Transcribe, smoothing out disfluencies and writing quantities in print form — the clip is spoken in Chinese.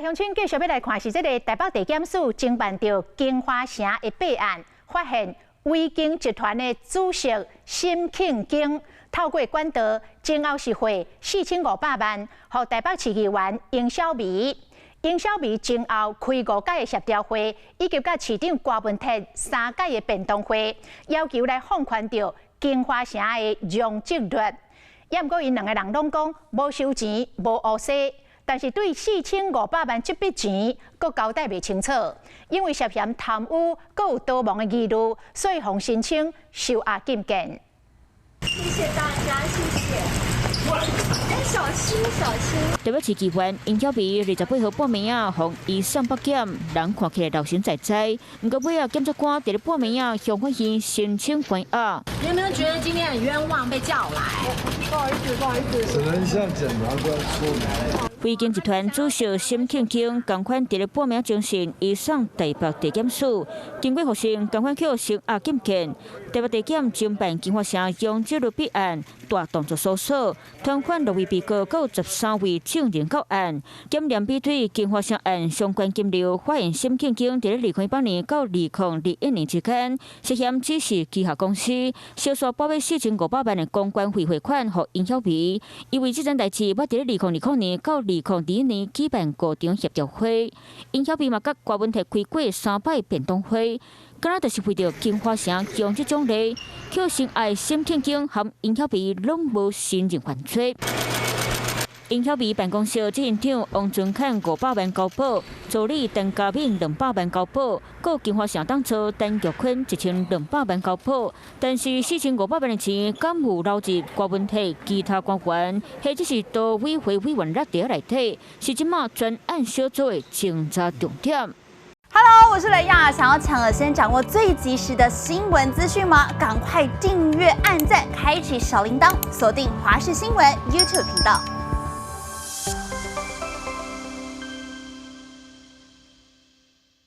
乡亲继续要来看是这个台北地检署侦办到金华城的弊案，发现威经集团的主席沈庆京透过管道前后是汇4500万，予台北市议员尹小薇。尹小薇前后开5届的协调会，以及甲市长郭文铁3届的便当会，要求来放宽掉金华城的容积率。也毋过因两个人拢讲无收钱、无乌西。 但是对4500万这笔钱，阁交代未清楚，因为涉嫌贪污，阁有逃亡的疑虑，所以洪申请收押禁见。谢谢大家，谢谢。哎，小心小心！台北市议员尹小薇28号半暝啊，互移送北检，人看起来老神在在。不过尾啊，检察官伫咧半暝啊，向法院申请关押。你有没有觉得今天很冤枉被叫来？不好意思，不好意思。只能向检察官说明。 威经集团主席沈庆京同款伫咧半暝精神移送台北地检署，经过复审，同款去收押禁见。台北地检侦办金华城容积率弊案，大动作搜索，同款6位被告，各有13位证人到案。检验比对金华城案相关金流，发现沈庆京伫咧2018年到2021年之间，涉嫌指示旗下公司销售8亿4500万的公关费汇款予尹小薇，因为这件代志，我伫咧2020年到2021年举办5场协调会，尹小薇嘛甲郭文铁开过3摆便当会，敢若就是为着金华城将这种例，叫心爱沈庆京和尹小薇拢无承认犯罪。 尹小薇办公室执行长王俊凯500万交保，助理陈家敏200万交保，各金华城当初陈玉坤1200万交保。但是4500万的钱敢有流入郭文铁其他官员，或者是多委会委员落在内底，是即马专案小组的侦查重点。 Hello， 我是雷亚。想要抢先掌握最及时的新闻资讯吗？赶快订阅、按赞、开启小铃铛，锁定华视新闻 YouTube 频道。